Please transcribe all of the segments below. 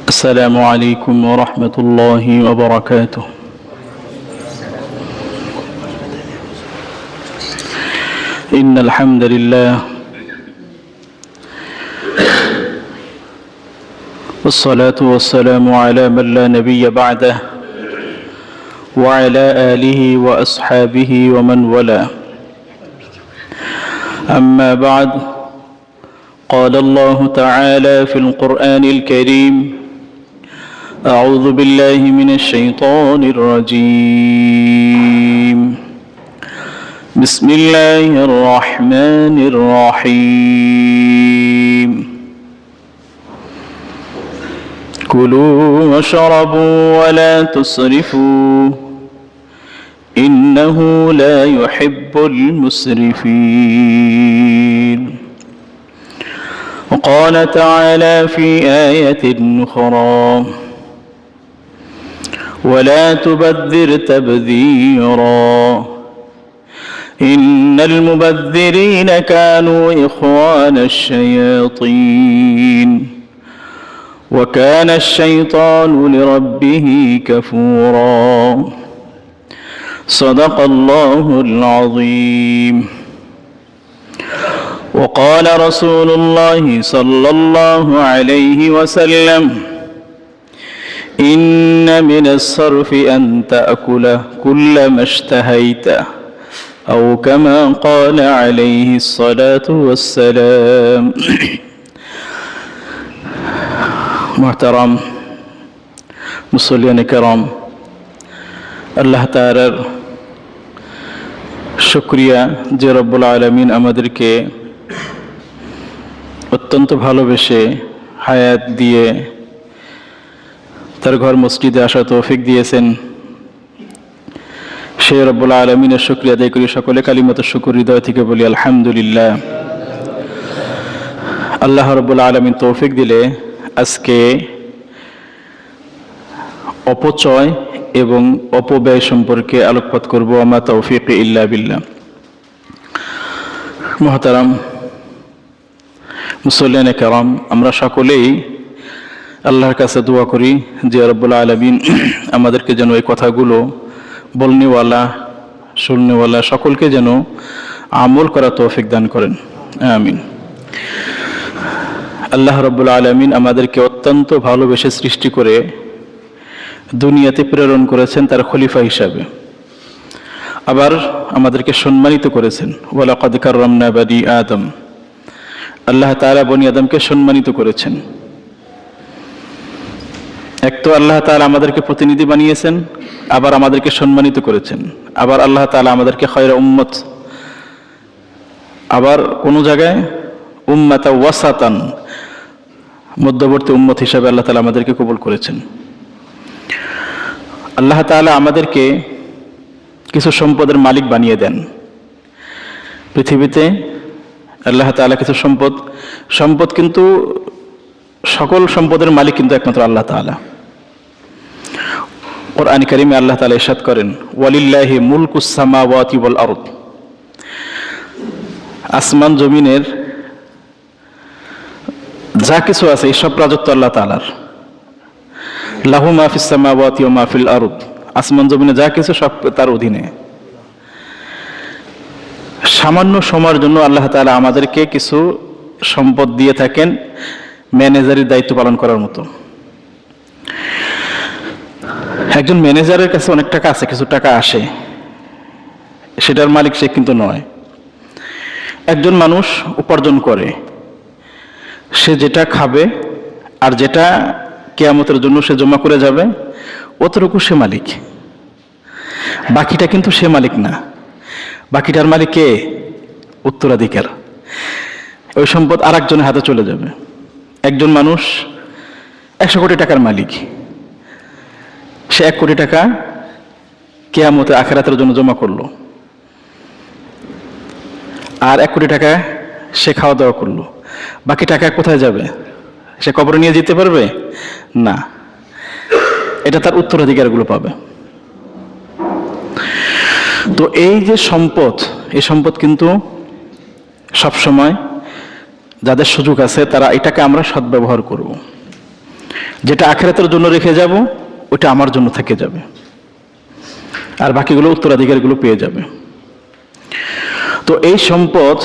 السلام عليكم ورحمة الله وبركاته. إن الحمد لله والصلاة والسلام على من لا نبي بعده وعلى آله وأصحابه ومن والاه. أما بعد، قال الله تعالى في القرآن الكريم: أعوذ بالله من الشيطان الرجيم. بسم الله الرحمن الرحيم. كلوا واشربوا ولا تسرفوا إنه لا يحب المسرفين. وقال تعالى في آية أخرى: ولا تبذر تبذيرا إن المبذرين كانوا إخوان الشياطين وكان الشيطان لربه كفورا. صدق الله العظيم. وقال رسول الله صلى الله عليه وسلم: إن من الصرف أن تأكل كل ما اشتهيت أو كما قال عليه الصلاة والسلام. محترم মুসল্লিয়ান کرام, আল্লাহ তাআলার শুকরিয়া যে রব্বুল আলামিন আমাদেরকে অত্যন্ত ভালোবেসে হায়াত দিয়ে তার ঘর মসজিদে আসার তৌফিক দিয়েছেন। সেই রব্বুল আলামিনের শুকরিয়া আদায় করি। সকলে কালিমাত শুকর হৃদয় থেকে বলি আলহামদুলিল্লাহ। আল্লাহ রব্বুল আলামিন তৌফিক দিলে আজকে অপচয় এবং অপব্যয় সম্পর্কে আলোকপাত করব। আমা তৌফিক ইল্লা বিল্লাহ। মুহতারাম মুসল্লিয়ান কেরাম, আমরা সকলেই আল্লাহর কাছে দোয়া করি যে রব্বুল আলামিন আমাদেরকে যেন এই কথাগুলো বলনেওয়ালা শুননেওয়ালা সকলকে যেন আমল করা তৌফিক দান করেন, আমিন। আল্লাহ রব্বুল আলামিন আমাদেরকে অত্যন্ত ভালোবেসে সৃষ্টি করে দুনিয়াতে প্রেরণ করেছেন তার খলিফা হিসাবে। আবার আমাদেরকে সম্মানিত করেছেন। ওয়ালাকাদ কাররামনা বানি আদম। আল্লাহ তাআলা বনি আদমকে সম্মানিত করেছেন। এক তো আল্লাহ তাআলা আমাদেরকে প্রতিনিধি বানিয়েছেন, আবার আমাদেরকে সম্মানিত করেছেন। আবার আল্লাহ তাআলা আমাদেরকে খায়রা উম্মত, আবার কোন জায়গায় উম্মাতা ওয়াসাতান, মধ্যবর্তী উম্মত হিসাবে আল্লাহ তাআলা আমাদেরকে কবুল করেছেন। আল্লাহ তাআলা আমাদেরকে কিছু সম্পদের মালিক বানিয়ে দেন। পৃথিবীতে আল্লাহ তাআলা কিছু সম্পদ কিন্তু সকল সম্পদের মালিক কিন্তু একমাত্র আল্লাহ তাআলা। কুরআন কারীমে আল্লাহ তাআলা ইরশাদ করেন: ওয়ালিল্লাহি মুলকুস সামাওয়াতি ওয়াল আরদ। আসমান জমিনের যা কিছু আছে এই সব রাজত্ব আল্লাহ তাআলার। লাহু মা ফিস সামাওয়াতি ওয়া মা ফিল আরদ। আসমান জমিনে যা কিছু সব তার অধীনে। সামান্য সময়ের জন্য আল্লাহ তাআলা আমাদেরকে কিছু সম্পদ দিয়ে থাকেন ম্যানেজারের দায়িত্ব পালন করার মতো। একজন ম্যানেজারের কাছে অনেক টাকা আছে, কিছু টাকা আসে, সেটার মালিক সে কিন্তু নয়। একজন মানুষ উপার্জন করে, সে যেটা খাবে আর যেটা কিয়ামতের জন্য সে জমা করে যাবে অতটুকু সে মালিক। বাকিটা কিন্তু সে মালিক না। বাকিটার মালিক কে? উত্তরাধিকার। ওই সম্পদ আর একজনের হাতে চলে যাবে। একজন মানুষ 100 কোটি টাকার মালিক, সে 1 কোটি টাকা কিয়ামতে আখিরাতের জন্য জমা করলো, আর 1 কোটি টাকা সে খাওয়া দাওয়া করলো। বাকি টাকা কোথায় যাবে? সে কবরে নিয়ে যেতে পারবে না। এটা তার উত্তরাধিকারগুলো পাবে। তো এই যে সম্পদ, এই সম্পদ কিন্তু সবসময় যাদের সুযোগ আছে তারা এটাকে আমরা সদ্ব্যবহার করব। যেটা আখিরাতের জন্য রেখে যাব ওটা আমার জন্য থেকে যাবে, আর বাকিগুলো উত্তরাধিকারীগুলো পেয়ে যাবে। তো এই সম্পদ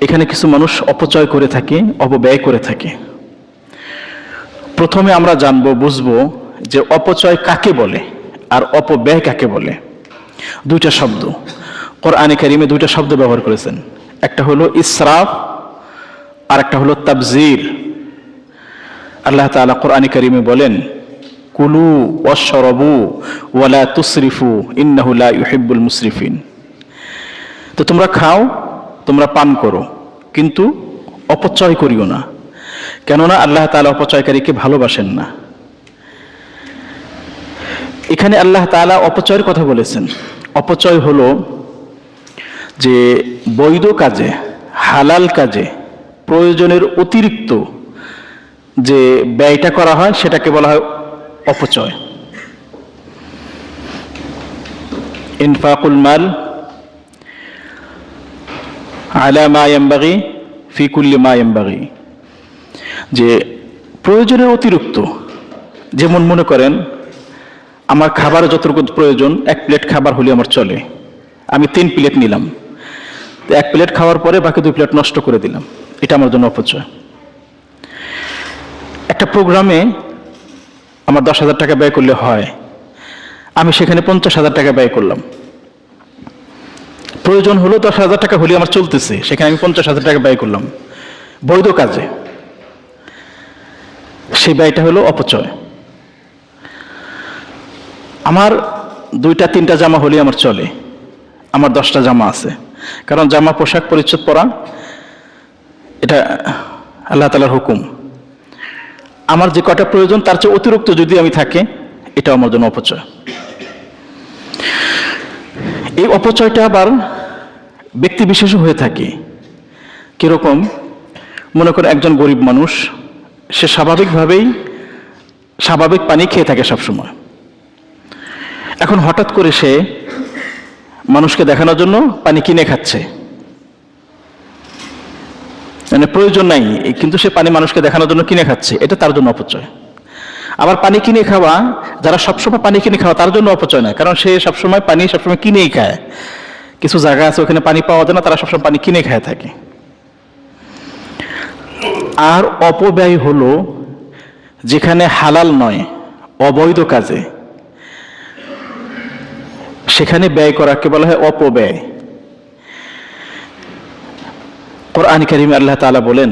এখানে কিছু মানুষ অপচয় করে থাকে, অপব্যয় করে থাকে। প্রথমে আমরা জানবো, বুঝবো যে অপচয় কাকে বলে আর অপব্যয় কাকে বলে। দুইটা শব্দ কোরআনে কারিমে, দুইটা শব্দ ব্যবহার করেছেন। একটা হলো ইসরাফ আর একটা হলো তাবজির। আল্লাহ তাআলা কোরআনে কারিমে বলেন, কুলু ওয়াশরাবু ওয়ালা তুসরিফু ইন্নাহু লা ইউহিব্বুল মুসরিফিন। তো তোমরা খাও, তোমরা পান করো, কিন্তু অপচয় করিও না, কেননা আল্লাহ তাআলা অপচয়কারীকে ভালোবাসেন না। এখানে আল্লাহ তাআলা অপচয়ের কথা বলেছেন। অপচয় হলো যে বৈধ কাজে, হালাল কাজে প্রয়োজনের অতিরিক্ত যে ব্যয়টা করা হয় সেটাকে বলা হয় অপচয়। ইনফাকুল মাল আলা মা ইয়ানবাগি ফি কুল্লি মা ইয়ানবাগি, যে প্রয়োজনের অতিরিক্ত। যেমন মনে করেন আমার খাবার যতটুকু প্রয়োজন, 1 প্লেট খাবার হলে আমার চলে, আমি 3 প্লেট নিলাম, তো 1 প্লেট খাওয়ার পরে বাকি 2 প্লেট নষ্ট করে দিলাম, এটা আমার জন্য অপচয়। একটা প্রোগ্রামে আমার 10,000 টাকা ব্যয় করলে হয়, আমি সেখানে 50,000 টাকা ব্যয় করলাম। প্রয়োজন হলো 10,000 টাকা হলে আমার চলতেছে, সেখানে আমি 50,000 টাকা ব্যয় করলাম বৈধ কাজে, সেই ব্যয়টা হলো অপচয়। আমার 2-3টা জামা হলে আমার চলে, আমার 10টা জামা আছে, কারণ জামা পোশাক পরিচ্ছদ পরা এটা আল্লাহ তাআলার হুকুম। আমার যে কটা প্রয়োজন তার চেয়ে অতিরিক্ত যদি আমি থাকে, এটা আমার জন্য অপচয়। এই অপচয়টা আবার ব্যক্তি বিশেষও হয়ে থাকে। কিরকম? মনে করে একজন গরিব মানুষ, সে স্বাভাবিকভাবেই স্বাভাবিক পানি খেয়ে থাকে সবসময়। এখন হঠাৎ করে সে মানুষকে দেখানোর জন্য পানি কিনে খাচ্ছে, মানে প্রয়োজন নাই কিন্তু সে পানি মানুষকে দেখানোর জন্য কিনে খাচ্ছে, এটা তার জন্য অপচয়। আবার পানি কিনে খাওয়া, যারা সবসময় পানি কিনে খাওয়া তার জন্য অপচয় নয়, কারণ সে সবসময় পানি সবসময় কিনেই খায়। কিছু জায়গা আছে ওখানে পানি পাওয়া যায় না, তারা সবসময় পানি কিনে খায় থাকে। আর অপব্যয় হলো যেখানে হালাল নয়, অবৈধ কাজে, সেখানে ব্যয় করাকে বলা হয় অপব্যয়। কোরআন কারীমে আল্লাহ তাআলা বলেন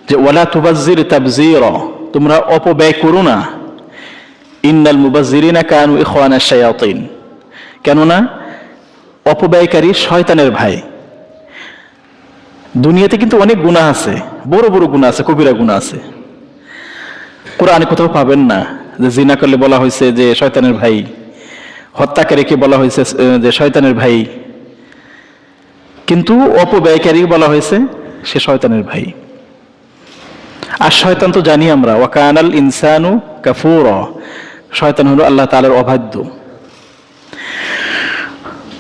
যে ওয়ালা তুবাজ্জির তাবযীরা, তোমরা অপব্যয় করো না। ইন্নাল মুবাজ্জিরিনা কানু ইখওয়ানাশ শায়াতিন, কেননা অপব্যয়কারী শয়তানের ভাই। দুনিয়াতে কিন্তু অনেক গুনাহ আছে, বড় বড় গুনাহ আছে, কবিরা গুনাহ আছে। কোরআনে কোথাও পাবেন না যে জিনা করলে বলা হয়েছে যে শয়তানের ভাই, হত্যাকারীকে বলা হয়েছে যে শয়তানের ভাই, কিন্তু অপব্যয়কারী বলা হয়েছে সে শয়তানের ভাই। আর শয়তান তো জানি আমরা, ওয়া কানাল ইনসানু কাফুরা, শয়তান হলো আল্লাহ তাআলার অবাধ্য।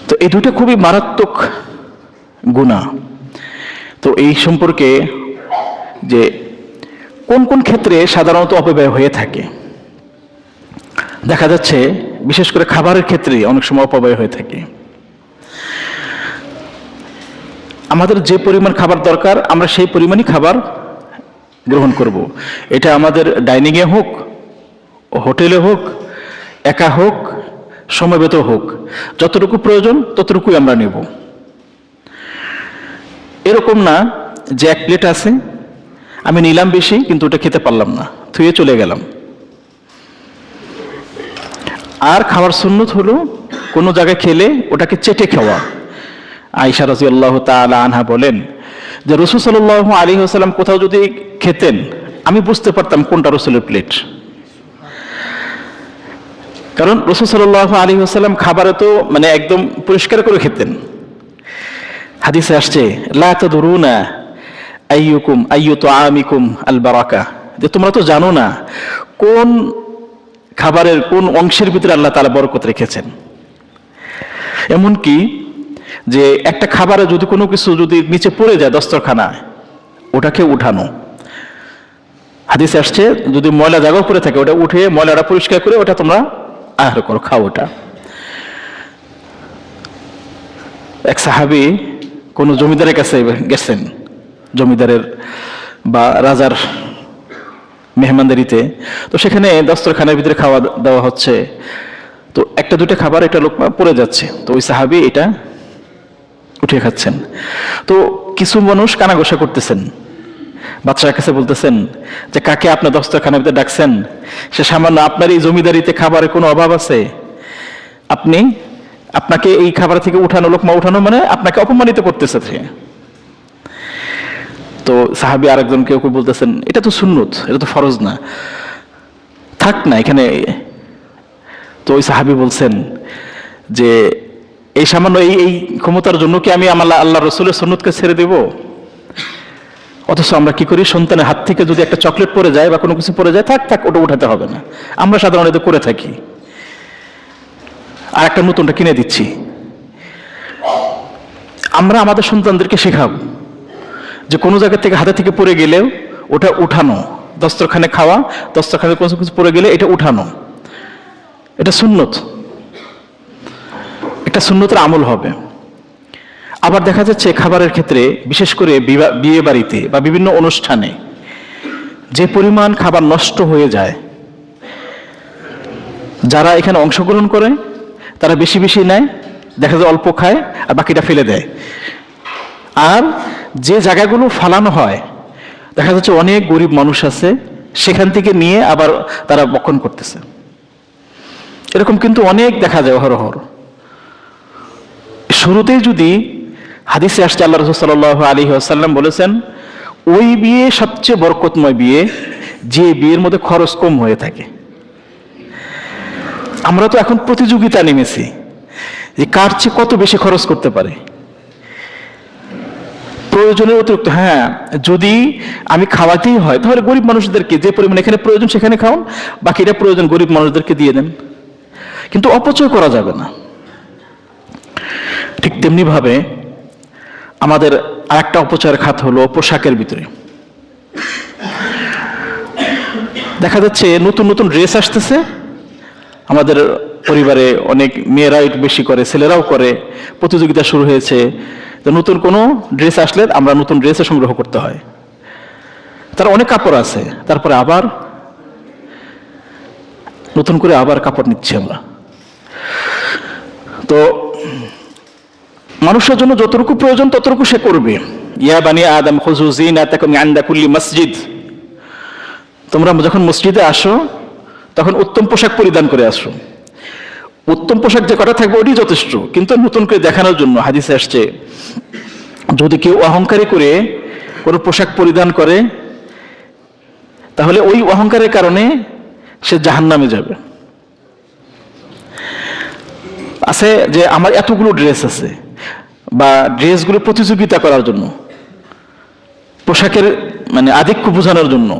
তো এই দুটো খুবই মারাত্মক গুনাহ। তো এই সম্পর্কে যে কোন কোন ক্ষেত্রে সাধারণত অপব্যয় হয়ে থাকে, দেখা যাচ্ছে বিশেষ করে খাবারের ক্ষেত্রে অনেক সময় অপব্যয় হয়ে থাকে। আমাদের যে পরিমাণ খাবার দরকার আমরা সেই পরিমাণই খাবার গ্রহণ করব। এটা আমাদের ডাইনিংয়ে হোক, হোটেলে হোক, একা হোক, সমবেত হোক, যতটুকু প্রয়োজন ততটুকুই আমরা নেব। এরকম না যে 1 প্লেট আছে, আমি নিলাম বেশি কিন্তু ওটা খেতে পারলাম না, থুয়ে চলে গেলাম। আর খাওয়ার সুন্নত হলো কোনো জায়গায় খেলে ওটাকে চেটে খাওয়া। আয়েশা রাদিয়াল্লাহু তাআলা আনহা বলেন যে রাসূল সাল্লাল্লাহু আলাইহি ওয়াসাল্লাম কোথাও যদি খেতেন, আমি বুঝতে পারতাম কোনটা রাসূলের প্লেট, কারণ রাসূল সাল্লাল্লাহু আলাইহি ওয়াসাল্লাম খাবারে তো মানে একদম পরিষ্কার করে খেতেন। হাদিসে আসছে লা তাদরুনা আইয়ুকুম আইয়ু তুআমিকুম আল বারাকা, যে তোমরা তো জানো না কোন খাবারের কোন অংশের ভিতরে আল্লাহ তাআলা বরকত রেখেছেন। এমনকি যে একটা খাবারে যদি কোনো কিছু যদি নিচে পড়ে যায় দস্তরখানায়, ওটাকে উঠানো। হাদিসে আসছে যদি ময়লা জায়গাও পড়ে থাকে ওটা উঠে ময়লাটা পরিষ্কার করে ওটা তোমরা আহার করো, খাও ওটা। এক সাহাবী কোন জমিদারের কাছে গেছেন, জমিদারের বা রাজার মেহমানদারিতে, তো সেখানে দস্তরখানার ভিতরে খাওয়া দেওয়া হচ্ছে, তো একটা দুটো খাবার একটা লোকমা পড়ে যাচ্ছে, তো ওই সাহাবী এটা উঠে খাচ্ছেন। তো কিছু মানুষ কানাঘোষা করতেছেন, বাদশার কাছে বলতেছেন যে কাকে আপনার দস্তরখানার ভিতরে ডাকছেন, সে সামান্য আপনার এই জমিদারিতে খাবারের কোনো অভাব আছে, আপনাকে এই খাবার থেকে উঠানো, লোকমা উঠানো মানে আপনাকে অপমানিত করতেছে সে। তো সাহাবী আরেকজন কেউ বলতেছেন এটা তো সুন্নত, এটা তো ফরজ না, থাক না এখানে। তো ওই সাহাবী বলছেন যে এই সামান্য এই ক্ষমতার জন্য কি আমি আল্লাহ রসুলের সুন্নতকে ছেড়ে দেব? অথচ আমরা কি করি, সন্তানের হাত থেকে যদি একটা চকলেট পড়ে যায় বা কোনো কিছু পড়ে যায়, থাক ওটা উঠাতে হবে না, আমরা সাধারণত করে থাকি, আর একটা নতুনটা কিনে দিচ্ছি। আমরা আমাদের সন্তানদেরকে শেখাবো যে কোনো জায়গা থেকে হাতে থেকে পড়ে গেলেও ওটা উঠানো, দস্তরখানে খাওয়া, দস্তরখানে কোনো কিছু পড়ে গেলে এটা উঠানো, এটা সুন্নত, একটা সুন্নতের আমল হবে। আবার দেখা যাচ্ছে খাবারের ক্ষেত্রে, বিশেষ করে বিয়ে বাড়িতে বা বিভিন্ন অনুষ্ঠানে যে পরিমাণ খাবার নষ্ট হয়ে যায়, যারা এখানে অংশগ্রহণ করে তারা বেশি বেশি নেয়, দেখা যায় অল্প খায় আর বাকিটা ফেলে দেয়। আর যে জায়গাগুলো ফালানো হয় দেখা যাচ্ছে অনেক গরিব মানুষ আছে, সেখান থেকে নিয়ে আবার তারা বক্ষণ করতেছে, এরকম কিন্তু অনেক দেখা যায় অহরহ। শুরুতেই যদি হাদিসে আসছে, আল্লাহ রাসূল সাল্লাল্লাহু আলাইহি ওয়াসাল্লাম বলেছেন ওই বিয়ে সবচেয়ে বরকতময় বিয়ে যে বিয়ের মধ্যে খরচ কম হয়ে থাকে। আমরা তো এখন প্রতিযোগিতা নেমেছি যে কার চেয়ে কত বেশি খরচ করতে পারে, প্রয়োজনের অতিরিক্ত। হ্যাঁ, যদি আমি খাওয়াতেই হয় তাহলে গরিব মানুষদেরকে যে পরিমাণ এখানে প্রয়োজন সেখানে খাওয়ান, বাকিটা প্রয়োজন গরিব মানুষদেরকে দিয়ে দেন, কিন্তু অপচয় করা যাবে না। ঠিক তেমনি ভাবে আমাদের আরেকটা অপচয়ের খাত হলো পোশাকের ভিতরে। দেখা যাচ্ছে নতুন নতুন ড্রেস আসতেছে, আমাদের পরিবারে অনেক মেয়েরাই বেশি করে, ছেলেরাও করে, প্রতিযোগিতা শুরু হয়েছে। তো নতুন কোনো ড্রেস আসলে আমরা নতুন ড্রেসে সংগ্রহ করতে হয়, তার অনেক কাপড় আছে, তারপরে আবার নতুন করে আবার কাপড় নিচ্ছি আমরা। তো মানুষের জন্য যতটুকু প্রয়োজন ততটুকু সে করবে। ইয়া বানি আদম খুযু যিনাতাকুম ইনদা কুল্লি মসজিদ, তোমরা যখন মসজিদে আসো তখন উত্তম পোশাক পরিধান করে আসো। উত্তম পোশাক যে কটা থাকবে ওটি যথেষ্ট, কিন্তু নতুন করে দেখানোর জন্য হাদিসে আসছে যদি কেউ অহংকারী করে কোনো পোশাক পরিধান করে তাহলে ওই অহংকারের কারণে সে জাহান্নামে যাবে। আছে যে আমার এতগুলো ড্রেস আছে, বা ড্রেসগুলো প্রতিযোগিতা করার জন্য, পোশাকের মানে আধিক্য বোঝানোর জন্য,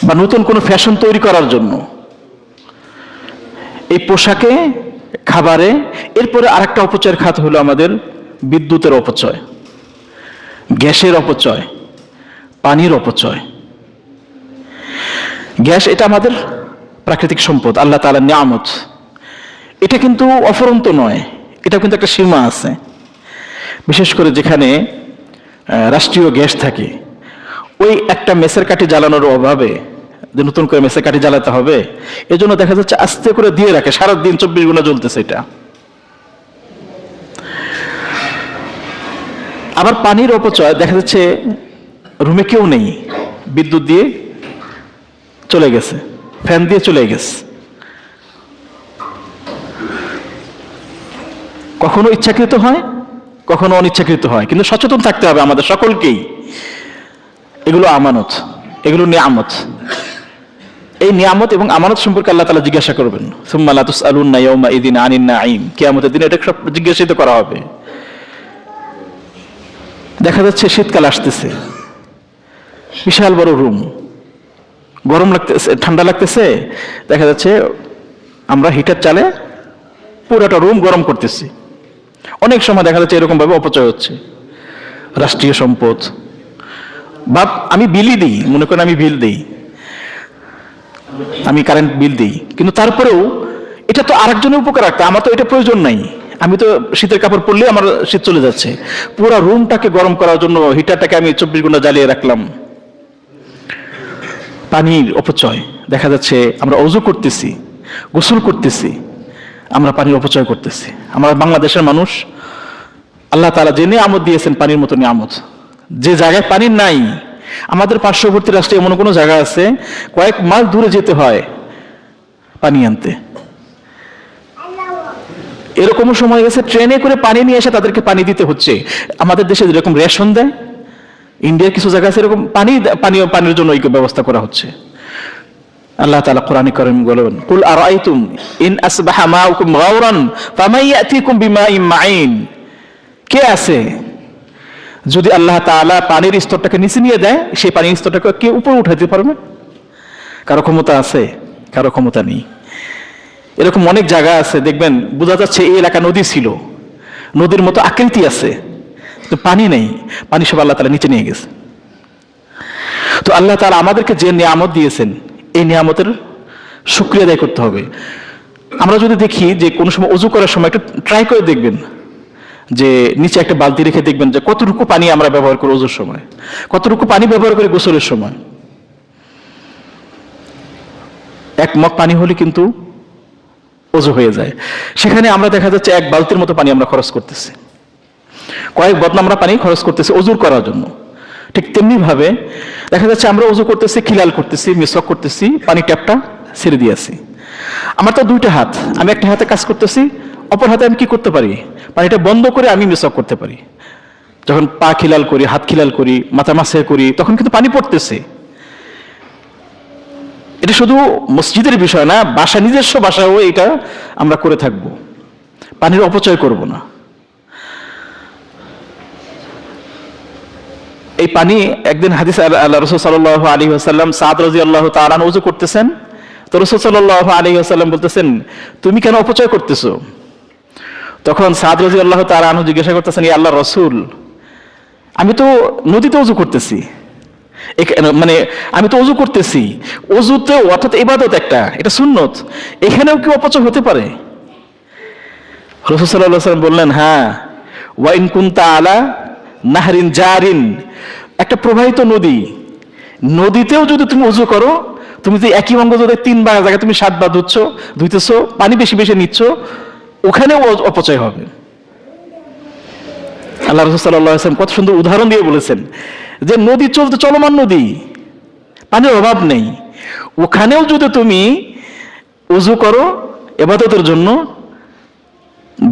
বা নতুন কোনো ফ্যাশন তৈরি করার জন্য, এই পোশাকে, খাবারে। এরপরে আরেকটা অপচয়ের খাত হলো আমাদের বিদ্যুতের অপচয়, গ্যাসের অপচয়, পানির অপচয়। গ্যাস এটা আমাদের প্রাকৃতিক সম্পদ, আল্লাহ তাআলার নিয়ামত, এটা কিন্তু অফুরন্ত নয়, এটা কিন্তু একটা সীমা আছে। বিশেষ করে যেখানে রাষ্ট্রীয় গ্যাস থাকে, ওই একটা মেসের কাঠি জ্বালানোর অভাবে যে নতুন করে মেসের কাঠি জ্বালাতে হবে, এজন্য দেখা যাচ্ছে আস্তে করে দিয়ে রাখে, সারাদিন 24 ঘন্টা জ্বলতেছে এটা। আবার পানির অপচয়, দেখা যাচ্ছে রুমে কেউ নেই, বিদ্যুৎ দিয়ে চলে গেছে, ফ্যান দিয়ে চলে গেছে, কখনো ইচ্ছাকৃত হয় কখনো অনিচ্ছাকৃত হয়, কিন্তু সচেতন থাকতে হবে আমাদের সকলকেই। এগুলো আমানত, এগুলো নিয়ামত। এই নিয়ামত এবং আমানত সম্পর্কে আল্লাহ তাআলা জিজ্ঞাসা করবেন, সুম্মা লা তুসআলুন্না ইয়াওমা ইযিন আনিন নাঈম, কিয়ামতের দিনে এটা সব জিজ্ঞাসিত করা হবে। দেখা যাচ্ছে শীতকাল আসতেছে, বিশাল বড় রুম, গরম লাগতেছে, ঠান্ডা লাগতেছে, দেখা যাচ্ছে আমরা হিটার চালে পুরোটা রুম গরম করতেছি। অনেক সময় দেখা যাচ্ছে এরকম ভাবে অপচয় হচ্ছে রাষ্ট্রীয় সম্পদ, বাপ আমি বিলই দিই, মনে করেন আমি বিল দিই, আমি কারেন্ট বিল দিই, কিন্তু তারপরেও এটা তো আরেকজনের উপকার রাখতে, আমার তো এটা প্রয়োজন নাই। আমি তো শীতের কাপড় পরলে আমার শীত চলে যাচ্ছে, পুরো রুমটাকে গরম করার জন্য হিটারটাকে আমি 24 ঘন্টা জ্বালিয়ে রাখলাম। পানির অপচয়। দেখা যাচ্ছে আমরা অজু করতেছি, গোসল করতেছি, আমরা পানির অপচয় করতেছি। আমরা বাংলাদেশের মানুষ, আল্লাহ তাআলা যে নিয়ামত দিয়েছেন পানির মতো নিয়ামত, যে জায়গায় পানি নাই, আমাদের পার্শ্ববর্তী রাষ্ট্রে এমন কোনো জায়গা আছে কয়েক মাইল দূরে যেতে হয় পানি আনতে। এরকমও সময় গেছে ট্রেনে করে পানি নিয়ে এসে তাদেরকে পানি দিতে হচ্ছে। আমাদের দেশে যেরকম রেশন দেয়, ইন্ডিয়ার কিছু জায়গা আছে এরকম পানির জন্য এই ব্যবস্থা করা হচ্ছে। আল্লাহ তাআলা কোরআনে কারীম বলেন, কুল আরাইতুম ইন আসবাহা মাউকুম গাওরান ফামান ইয়াতিকুম বিমাইন মাইন। কে আছে যদি আল্লাহ তাআলা পানির স্তরটাকে নিচে নিয়ে দেয়, সেই পানির স্তরটাকে কে উপরে উঠাতে পারবে? কারো ক্ষমতা আছে? কারো ক্ষমতা নেই। এরকম অনেক জায়গা আছে দেখবেন, বোঝা যাচ্ছে এই এলাকা নদী ছিল, নদীর মতো আকৃতি আছে, কিন্তু পানি নেই, পানি সব আল্লাহ তাআলা নিচে নিয়ে গেছে। তো আল্লাহ তাআলা আমাদেরকে যে নিয়ামত দিয়েছেন, এই নিয়ামতের শুকরিয়া আদায় করতে হবে। আমরা যদি দেখি যে কোনো সময় ওযু করার সময় একটু ট্রাই করে দেখবেন যে নিচে একটা বালতি রেখে দেখবেন যে কতটুকু পানি আমরা ব্যবহার করি ওযুর সময়, কতটুকু পানি ব্যবহার করি গোসলের সময়। এক মগ পানি হলে কিন্তু ওযু হয়ে যায়। সেখানে আমরা দেখা যাচ্ছে এক বালতির মতো পানি আমরা খরচ করতেছি, কয়েক বদনা আমরা পানি খরচ করতেছি ওযুর করার জন্য। ঠিক তেমনি ভাবে দেখা যাচ্ছে আমরা ওযু করতেছি, খিলাল করতেছি, মিসওয়াক করতেছি, পানি ট্যাপটা ছেড়ে দিয়েছি। আমার তো দুইটা হাত, আমি একটা হাতে কাজ করতেছি, অপর হাতে আমি কি করতে পারি, পানিটা বন্ধ করে আমি মিসওয়াক করতে পারি। যখন পা খিলাল করি, হাত খিলাল করি, মাথা মাসে করি, তখন কিন্তু পানি পড়তেছে। এটা শুধু মসজিদের বিষয় না, বাসা নিজস্ব বাসায়ও এটা আমরা করে থাকব, পানির অপচয় করব না। এই পানি একদিন হাদিস আল্লাহ রাসূল সাল্লাল্লাহু আলাইহি ওয়াসাল্লাম সাদ রাদিয়াল্লাহু তাআলা আনহু ওযু করতেছেন, তো রাসূল সাল্লাল্লাহু আলাইহি ওয়াসাল্লাম বলতেছেন, তুমি কেন অপচয় করতেছো? তখন সাদ রাদিয়াল্লাহু তাআলা আনহু জিজ্ঞাসা করতেছেন, ইয়া আল্লাহর রাসূল, আমি তো নদীতে ওযু করতেছি, মানে আমি তো ওযু করতেছি, ওযুতে অর্থাৎ ইবাদত একটা, এটা সুন্নত, এখানেও কি অপচয় হতে পারে? রাসূল সাল্লাল্লাহু আলাইহি ওয়াসাল্লাম বললেন, হ্যাঁ, ওয়া ইন কুনতা আলা নাহরিন জারিন, একটা প্রবাহিত নদী, নদীতেও যদি তুমি ওযু করো, তুমি যে একই অঙ্গ যদি 3 বার জায়গায় তুমি 7 বার ধুইতেছো, পানি বেশি বেশি নিচ্ছ, ওখানেও অপচয় হবে। আল্লাহ রাসূল সাল্লাল্লাহু আলাইহি ওয়াসাল্লাম কত সুন্দর উদাহরণ দিয়ে বলেছেন যে নদী চলমান নদী, পানির অভাব নেই, ওখানেও যদি তুমি ওযু করো ইবাদতের জন্য,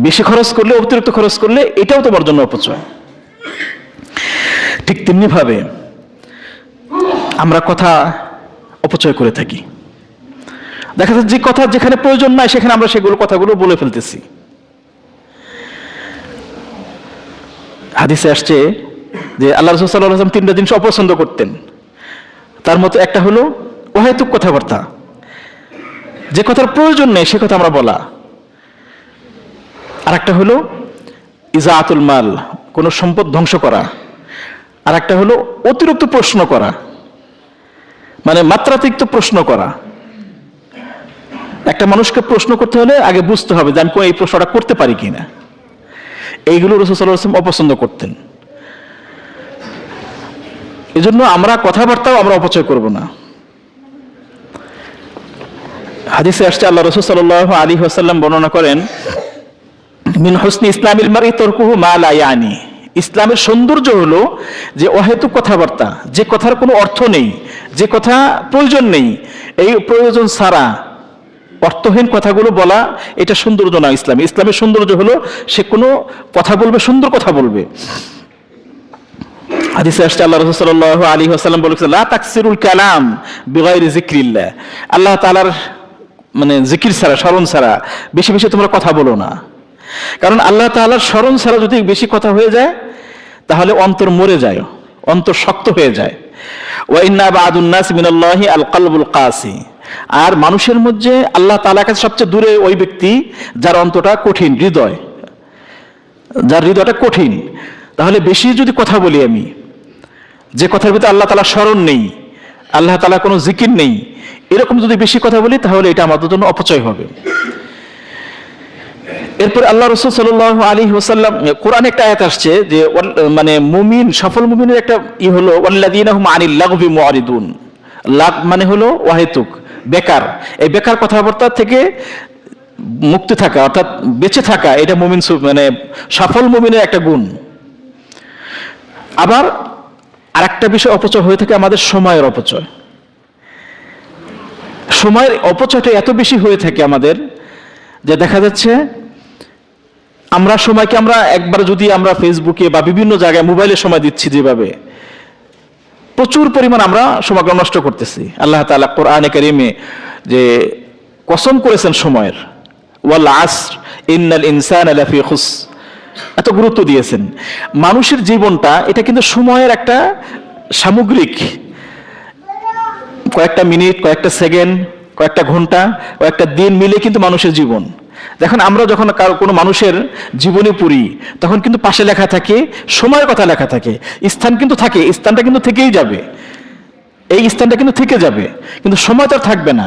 বেশি খরচ করলে, অতিরিক্ত খরচ করলে, এটাও তোমার জন্য অপচয়। ঠিক তেমনি ভাবে আমরা কথা অপচয় করে থাকি। দেখা যাচ্ছে যে কথা যেখানে প্রয়োজন নাই সেখানে আমরা সেগুলো কথাগুলো বলে ফেলতেছি। হাদিসে আসছে যে আল্লাহ রাসূল সাল্লাল্লাহু আলাইহি ওয়াসাল্লাম 3টা জিনিস অপছন্দ করতেন, তার মধ্যে একটা হলো অহেতুক কথাবার্তা, যে কথার প্রয়োজন নেই সে কথা আমরা বলা। আর একটা হলো ইজাআতুল মাল, কোন সম্পদ ধ্বংস করা। আর একটা হলো অতিরিক্ত প্রশ্ন করা, মানে মাত্রাতিরিক্ত প্রশ্ন করা। একটা মানুষকে প্রশ্ন করতে হলে আগে বুঝতে হবে যে আমি এই প্রশ্নটা করতে পারি কিনা। এইগুলো রাসূল সাল্লাল্লাহু আলাইহি ওয়াসাল্লাম অপছন্দ করতেন। এজন্য আমরা কথাবার্তাও আমরা অপচয় করব না। হাদিসে আসছে আল্লাহ রাসূল সাল্লাল্লাহু আলাইহি ওয়াসাল্লাম বর্ণনা করেন, মিন হুসনি ইসলামিল মারই তারকুহু মা লা ইয়ানি, ইসলামের সৌন্দর্য হলো যে অহেতুক কথাবার্তা, যে কথার কোনো অর্থ নেই, যে কথা প্রয়োজন নেই, এই প্রয়োজন ছাড়া অর্থহীন কথাগুলো বলা, এটা সৌন্দর্য না ইসলামে। ইসলামের সৌন্দর্য হলো সে কোনো কথা বলবে, সুন্দর কথা বলবে। হাদিসে আসছে আল্লাহ রাসূল সাল্লাল্লাহু আলাইহি ওয়াসাল্লাম বলেছেন, লা তাকসিরুল কালাম বিগাইরি যিকরিল্লাহ, আল্লাহ তাআলার মানে জিকির ছাড়া, স্মরণ ছাড়া বেশি বেশি তোমরা কথা বলো না। কারণ আল্লাহ তাআলার স্মরণ ছাড়া যদি বেশি কথা হয়ে যায় তাহলে অন্তর মরে যায়, অন্তর শক্ত হয়ে যায়। ওয়া ইন্না বা'দুন নাস মিনাল্লাহি আল কলবুল কাসি, আর মানুষের মধ্যে আল্লাহ তাআলার কাছে সবচেয়ে দূরে ওই ব্যক্তি যার অন্তরটা কঠিন, হৃদয়, যার হৃদয়টা কঠিন। তাহলে বেশি যদি কথা বলি আমি, যে কথার ভিতরে আল্লাহ তাআলা স্মরণ নেই, আল্লাহ তাআলা কোনো জিকির নেই, এরকম যদি বেশি কথা বলি তাহলে এটা আমাদের জন্য অপচয় হবে। এরপর আল্লাহ রাসূল সাল্লাল্লাহু আলাইহি ওয়াসাল্লাম, কোরআনে একটা আয়াত আসছে যে মানে মুমিন, সফল মুমিনের একটা হলো ওয়াল্লাযীনা হুম আনিল লাগবি মুআরিদুন। লাগ মানে হলো ওয়াহিতুক, বেকার। এই বেকার কথাবার্তা থেকে মুক্তি থাকা অর্থাৎ বেঁচে থাকা, এটা মুমিন মানে সফল মুমিনের একটা গুণ। আবার আরেকটা বিষয় অপচয় হয়ে থাকে আমাদের সময়ের অপচয়। সময়ের অপচয়টা এত বেশি হয়ে থাকে আমাদের যে দেখা যাচ্ছে আমরা সময়কে আমরা একবার যদি আমরা ফেসবুকে বা বিভিন্ন জায়গায় মোবাইলে সময় দিচ্ছি, যেভাবে প্রচুর পরিমাণ আমরা সময় নষ্ট করতেছি। আল্লাহ তাআলা কোরআনে কারিমে যে কসম করেছেন সময়ের, ওয়াল আসর ইন্নাল ইনসানা লাফি খুস, এত গুরুত্ব দিয়েছেন। মানুষের জীবনটা এটা কিন্তু সময়ের একটা সামগ্রিক, কয়েকটা মিনিট, কয়েকটা সেকেন্ড, কয়েকটা ঘন্টা, কয়েকটা দিন মিলে কিন্তু মানুষের জীবন। দেখুন আমরা যখন কোনো মানুষের জীবনী পড়ি তখন কিন্তু পাশে লেখা থাকে সময়ের কথা লেখা থাকে, স্থান কিন্তু থাকে, স্থানটা কিন্তু থেকেই যাবে, এই স্থানটা কিন্তু থেকে যাবে, কিন্তু সময় তো আর থাকবে না,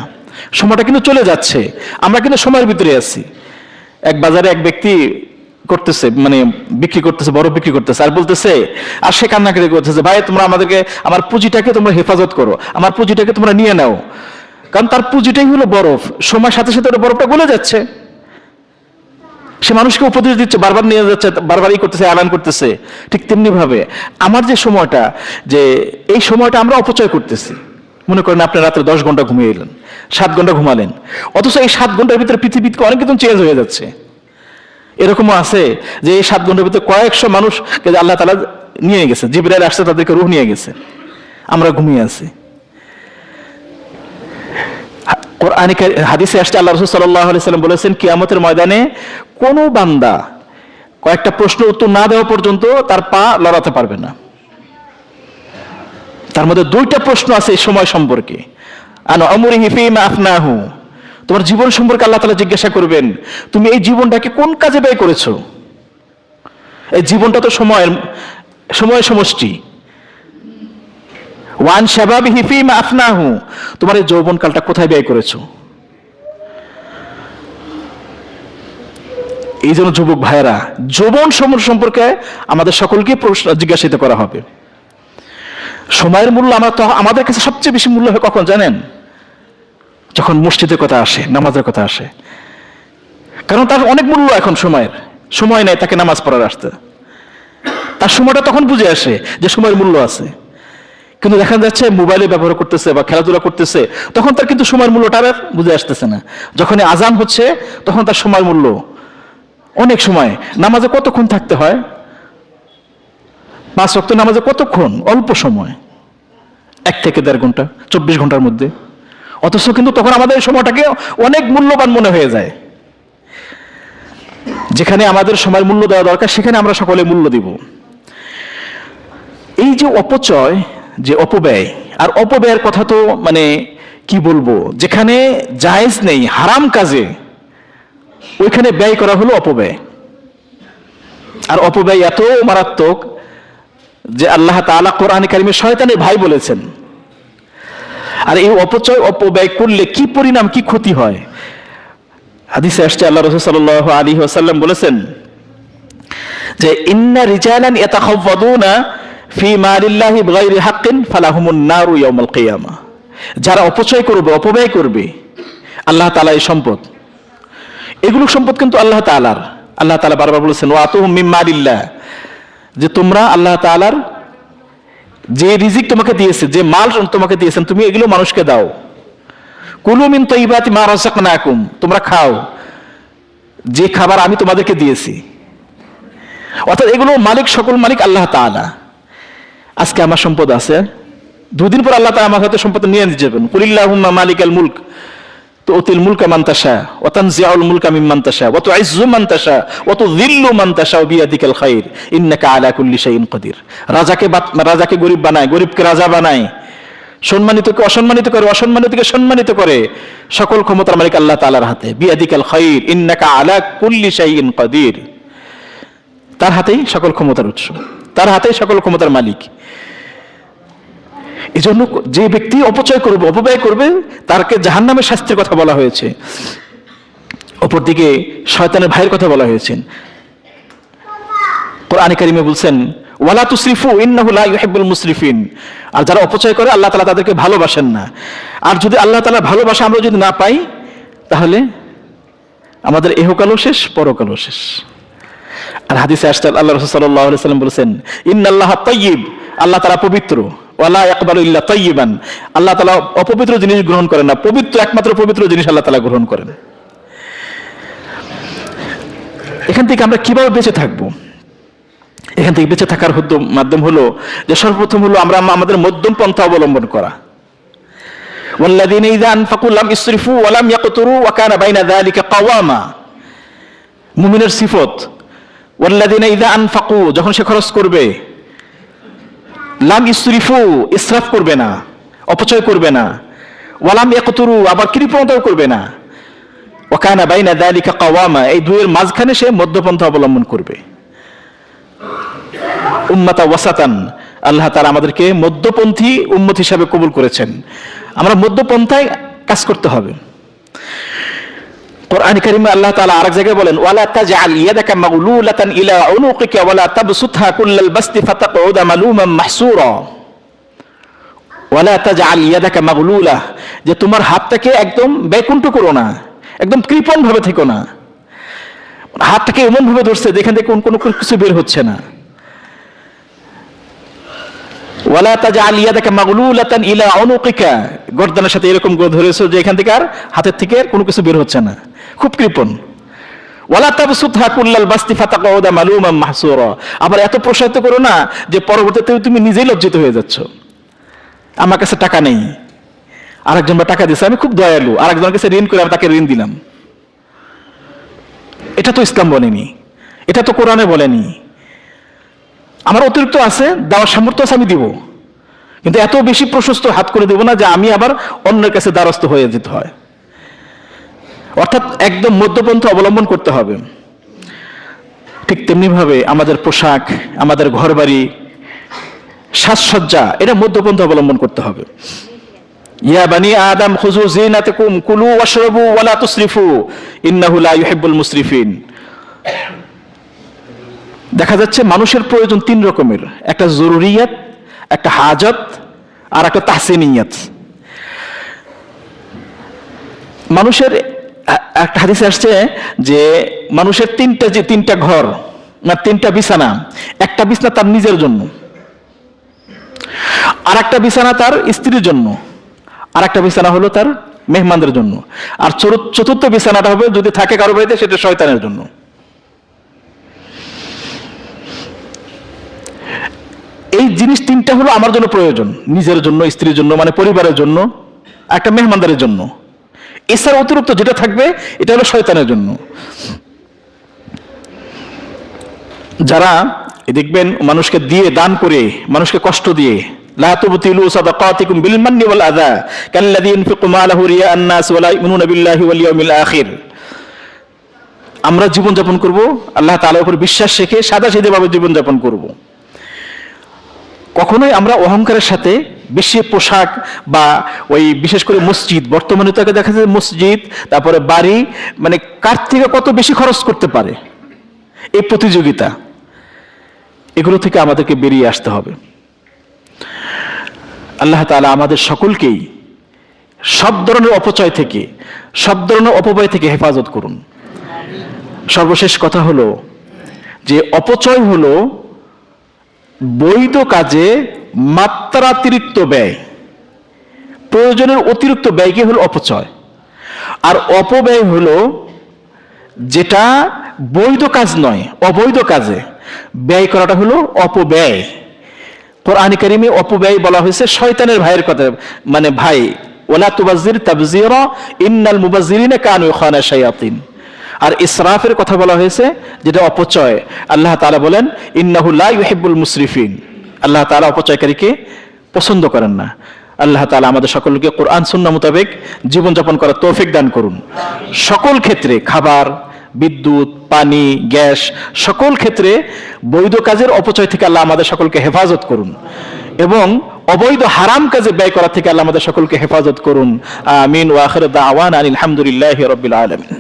সময়টা কিন্তু চলে যাচ্ছে, আমরা কিন্তু সময়ের ভিতরে আছি। এক বাজারে এক ব্যক্তি করতেছে, মানে বিক্রি করতেছে, বরফ বিক্রি করতেছে, আর বলতেছে, আর সে কান্নাকাটি করতেছে, ভাই তোমরা আমাদেরকে, আমার পুঁজিটাকে তোমরা হেফাজত করো, আমার পুঁজিটাকে তোমরা নিয়ে নাও। কারণ তার পুঁজিটাই হলো বরফ, সময়ের সাথে সাথে ওটা বরফটা গলে যাচ্ছে। সে মানুষকে উপদেশ দিচ্ছে, বারবার নিয়ে যাচ্ছে, বারবারই করতেছে, এলান করতেছে। ঠিক তেমনি ভাবে আমার যে সময়টা, যে এই সময়টা আমরা অপচয় করতেছি। মনে করেন আপনি রাত্রে 10 ঘন্টা ঘুমিয়ে এলেন, 7 ঘন্টা ঘুমালেন, অথচ এই 7 ঘন্টার ভিতরে পৃথিবীতে অনেক কিছু চেঞ্জ হয়ে যাচ্ছে। এরকমও আছে যে এই 7 ঘন্টার ভিতরে কয়েকশো মানুষকে আল্লাহ তাআলা নিয়ে গেছে, জিবরাইল আসছে, তাদেরকে রূহ নিয়ে গেছে, আমরা ঘুমিয়ে আছি। কোরআনে হাদিসে আসছে আল্লাহ রাসূল সাল্লাল্লাহু আলাইহি ওয়াসাল্লাম বলেছেন, কিয়ামতের ময়দানে কোনো বান্দা কয়েকটা প্রশ্ন উত্তর না দেওয়া পর্যন্ত তার পা লড়াতে পারবে না। তার মধ্যে 2টা প্রশ্ন আছে এই সময় সম্পর্কে। আন আমরিহি ফীমা আফনাহু, তোমার জীবন সম্পর্কে আল্লাহ তাআলা জিজ্ঞাসা করবেন, তুমি এই জীবনটাকে কোন কাজে ব্যয় করেছো? এই জীবনটা তো সময়ের সমষ্টি। ওয়ান শাবাবিহি ফীমা আফনাহু, তোমার এই যৌবনকালটা কোথায় ব্যয় করেছো? এই জন্য যুবক ভাইয়েরা, যৌবন সম্পর্কে আমাদের সকলকে প্রশ্ন জিজ্ঞাসিত করা হবে। সময়ের মূল্য আমাদের কাছে সবচেয়ে বেশি মূল্য হয় কখন জানেন? যখন মসজিদের কথা আসে, নামাজের কথা আসে। কারণ তার অনেক মূল্য এখন সময়ের, সময় নেই তাকে নামাজ পড়ার আসতে, তার সময়টা তখন বুঝে আসে যে সময়ের মূল্য আছে। কিন্তু দেখা যাচ্ছে মোবাইলে ব্যবহার করতেছে বা খেলাধুলা করতেছে, তখন তার কিন্তু সময়ের মূল্যটা আর বুঝে আসতেছে না। যখন আজান হচ্ছে তখন তার সময়ের মূল্য অনেক। সময় নামাজে কতক্ষণ থাকতে হয়? 5 ওয়াক্ত নামাজে কতক্ষণ? অল্প সময়, 1 থেকে 1.5 ঘন্টা, 24 ঘন্টার মধ্যে। অথচ কিন্তু তখন আমাদের সময়টাকে অনেক মূল্যবান মনে হয়ে যায়। যেখানে আমাদের সময়ের মূল্য দেওয়া দরকার সেখানে আমরা সকলে মূল্য দিব। এই যে অপচয়, যে অপব্যয়, আর অপব্যয়ের কথা তো মানে কি বলবো, যেখানে জায়েজ নেই, হারাম কাজে, ওইখানে ব্যয় করা হলো অপব্যয়। আর অপব্যয় এত মারাত্মক যে আল্লাহ তাআলা কোরআনে কারিমে শয়তানের ভাই বলেছেন। আর এই অপচয় অপব্যয় করলে কি পরিণাম, কি ক্ষতি হয়? হাদিসে আসছে আল্লাহ রাসূল সাল্লাল্লাহু আলাইহি ওয়াসাল্লাম বলেছেন যে ইন্না রিজালান ইয়াতাখাওয়াদুনা ফি মালিল্লাহি বিগাইরি হাক্কিন ফালাহুমুন নারু ইয়াউমাল কিয়ামা। যারা অপচয় করবে, অপব্যয় করবে আল্লাহ তাআলা এই সম্পদ, এগুলো সম্পদ কিন্তু আল্লাহ তাআলার। আল্লাহ তাআলা বারবার বলেছেন ওয়াতুহুম মিন মালিল্লাহ, যে তোমরা আল্লাহ তাআলার যে রিজিক তোমাকে দিয়েছে, যে মাল তোমাকে দিয়েছেন, তুমি এগুলো মানুষকে দাও। কুলু মিন তাইয়িবাতি মা রাযাকনাকুম, তোমরা খাও যে খাবার আমি তোমাদেরকে দিয়েছি। অর্থাৎ এগুলো মালিক, সকল মালিক আল্লাহ তাআলা। আজকে আমার সম্পদ আছে, 2 দিন পর আল্লাহ তাআলা আমার হাতে সম্পদ নিয়ে যাবেন। কুলিল্লাহুম্মা মালিকাল মুলক তুতিল মুলকা মান তাশা ওয়া তানজিউল মুলকা মিম্মান তাশা ওয়া তুইজ্জু মান তাশা ওয়া তুযিল্লু মান তাশা বিয়াদিকাল খায়র ইন্নাকা আলা কুল্লি শাইইন কাদির। রাজাকে গরীব বানায়, গরীবকে রাজা বানায়, সম্মানিতকে অসম্মানিত করে, অসম্মানিতকে সম্মানিত করে। সকল ক্ষমতার মালিক আল্লাহ তাআলার হাতে। বিয়াদিকাল খায়র ইন্নাকা আলা কুল্লি শাইইন কাদির। তার হাতেই সকল ক্ষমতার উৎস, তার হাতেই সকল ক্ষমতার মালিক। এজন্য যে ব্যক্তি অপচয় করবে, অপব্যয় করবে, তারকে জাহান্নামের শাস্তির কথা বলা হয়েছে। অপরদিকে শয়তানের ভাইয়ের কথা বলা হয়েছে। কোরআনে কারিমে বলছেন ওয়ালা তুসরিফু ইন্নাহু লা ইউহিব্বুল মুসরিফিন। আর যারা অপচয় করে আল্লাহ তাআলা তাদেরকে ভালোবাসেন না। আর যদি আল্লাহ তাআলার ভালোবাসা আমরা যদি না পাই, তাহলে আমাদের ইহকালও শেষ, পরকালও শেষ। আর হাদিসে আসছে আল্লাহ রাসূল সাল্লাল্লাহু আলাইহি ওয়াসাল্লাম বলেছেন ইন্নাল্লাহা তাইয়্যিব, আল্লাহ তাআলা পবিত্র, ওয়ালা ইয়াকবালু ইল্লা তাইয়্যিবান, আল্লাহ তাআলা অপবিত্র জিনিস গ্রহণ করেন না, পবিত্র, একমাত্র পবিত্র জিনিস আল্লাহ তাআলা গ্রহণ করেন। এখান থেকে আমরা কিভাবে বেঁচে থাকবো? এখান থেকে বেঁচে থাকার মাধ্যম হলো যে সর্বপ্রথম হলো আমরা আমাদের মধ্যম পন্থা অবলম্বন করা। ওয়াল্লাযীনা ইযা আনফাকু লাম ইসরিফু ওয়া লাম ইয়াকতুরু ওয়া কানা বাইনা যালিকা কাওয়ামা। মুমিনের সিফত ওয়াল্লাযীনা ইযা আনফাকু, যখন সে খরচ করবে, লাম ইসরিফু, ইসরাফ করবে না, অপচয় করবে না, ওয়া লাম ইয়াকতুরু, আবার কৃপণতাও করবে না, ওয়া কানা বাইনা যালিকা কাওয়ামা, এই দুইয়ের মাঝখানে সে মধ্যপন্থা অবলম্বন করবে। উম্মাতা ওয়াসাতান, আল্লাহ তাআলা আমাদেরকে মধ্যপন্থী উম্মত হিসাবে কবুল করেছেন। আমরা মধ্যপন্থায় কাজ করতে হবে। কোরআন কারীমে আল্লাহ তাআলা আরেক জায়গায় বলেন ওয়ালা তাজআল ইয়াদাকা মাগলুলাতান ইলা উনুকিকা ওয়ালা তাবসুতহা কুল্লাল বাসতি ফাতাকউদা মালুমান মাহসুরা। ওয়ালা তাজআল ইয়াদাকা মাগলুলা, যে তোমার হাতটাকে একদম বেকুণ্ঠ করো না, একদম কৃপণ ভাবে থেকো না। হাতটাকে এমন ভাবে ধরছে যেখান থেকে কোনো কিছু বের হচ্ছে না। ওয়ালা তাজআল ইয়াদাকা মাগলুলাতান ইলা উনুকিকা, গর্দানের সাথে এরকম ধরেছো যে এখান থেকে আর হাতের থেকে কোনো কিছু বের হচ্ছে না, খুব কৃপণ। ওয়ালা তাবসুতহা কুল্লাল বাসতি ফাতাকউদা মালুমান মাহসুরা, আবার এত প্রসারিত করো না যে পরবর্তীতে তুমি নিজেই লজ্জিত হয়ে যাচ্ছ। আমার কাছে টাকা নেই, আরেকজন বা টাকা দিয়েছে, আমি খুব দয়ালু, আরেকজনের কাছে ঋণ করে আমি তাকে ঋণ দিলাম। এটা তো ইসলাম বলেনি, এটা তো কোরআনে বলেনি। আমার অতিরিক্ত আছে, দেওয়ার সামর্থ্য আছে, আমি দিব, কিন্তু এত বেশি প্রশস্ত হাত করে দেব না যে আমি আবার অন্যের কাছে দ্বারস্থ হয়ে যেতে হয়। অর্থাৎ একদম মধ্যপন্থা অবলম্বন করতে হবে। ঠিক তেমনি ভাবে আমাদের পোশাক, আমাদের ঘরবাড়ি, সাজসজ্জা, এটা মধ্যপন্থা অবলম্বন করতে হবে। ইয়া বানি আদম খুযু যিনাতাকুম কুলু ওয়াশরাবু ওয়ালা তুসরিফু ইন্নাহু লা ইউহিব্বুল মুসরিফিন। দেখা যাচ্ছে মানুষের প্রয়োজন তিন রকমের, একটা জরুরিয়াত, একটা হাজত, আর একটা তাহসিনিয়াত। মানুষের একটা হাদিসে আসছে যে মানুষের তিনটা ঘর, না তিনটা বিছানা। একটা বিছানা তার নিজের জন্য, আর একটা বিছানা তার স্ত্রীর জন্য, আর একটা বিছানা হলো তার মেহমানদের জন্য, আর চতুর্থ বিছানাটা হবে যদি থাকে কারো বাড়িতে, সেটা শয়তানের জন্য। এই জিনিস তিনটা হলো আমার জন্য প্রয়োজন, নিজের জন্য, স্ত্রীর জন্য, মানে পরিবারের জন্য, একটা মেহমানদারের জন্য। এছাড়া অতিরিক্ত যেটা থাকবে এটা হলো শয়তানের জন্য। যারা দেখবেন মানুষকে দিয়ে, দান করে, মানুষকে কষ্ট দিয়ে, লা তুবতিলু সাদাকাতিকুম বিল মান্নি ওয়াল আযা কাল্লাযী ইউনফিকু মালাহু রিয়াআন নাস ওয়া লা ইউমিনুনা বিল্লাহি ওয়াল ইয়াউমিল আখির। আমরা জীবন যাপন করব আল্লাহ তাআলার উপর বিশ্বাস রেখে, সাদাসিধে ভাবে জীবন যাপন করব। কখনোই আমরা অহংকারের সাথে বেশি পোশাক বা ওই বিশেষ করে মসজিদ, বর্তমানে তো দেখা যায় মসজিদ, তারপরে বাড়ি, মানে কার থেকে কত বেশি খরচ করতে পারে, এই প্রতিযোগিতা, এগুলো থেকে আমাদেরকে বেরিয়ে আসতে হবে। আল্লাহ তাআলা আমাদের সকলকেই সব ধরনের অপচয় থেকে, সব ধরনের অপব্যয় থেকে হেফাজত করুন। সর্বশেষ কথা হলো যে অপচয় হলো বৈধ কাজে মাত্রাতিরিক্ত ব্যয়, প্রয়োজনের অতিরিক্ত ব্যয়কে হলো অপচয়। আর অপব্যয় হলো যেটা বৈধ কাজ নয়, অবৈধ কাজে ব্যয় করাটা হলো অপব্যয়। কোরআন কারীমে অপব্যয় বলা হয়েছে শয়তানের ভাইয়ের কথা, মানে ভাই, ওয়ালা তুবাজ্জির তাবযীরা ইন্নাল মুবাজ্জিরিনা কানু ইখওয়ানা শায়াতিন। আর ইসরাফের কথা বলা হয়েছে যেটা অপচয়। আল্লাহ তাআলা বলেন ইন্নাহু লা ইউহিব্বুল মুসরিফিন, আল্লাহ তাআলা অপচয়কারীকে পছন্দ করেন না। আল্লাহ তাআলা আমাদের সকলকে কোরআন সুন্নাহ মোতাবেক জীবনযাপন করার তৌফিক দান করুন। সকল ক্ষেত্রে, খাবার, বিদ্যুৎ, পানি, গ্যাস, সকল ক্ষেত্রে বৈধ কাজের অপচয় থেকে আল্লাহ আমাদের সকলকে হেফাজত করুন। এবং অবৈধ হারাম কাজে ব্যয় করা থেকে আল্লাহ আমাদের সকলকে হেফাজত করুন। আমিন ওয়া আখিরু দাওয়ানা আলহামদুলিল্লাহি রাব্বিল আলামিন।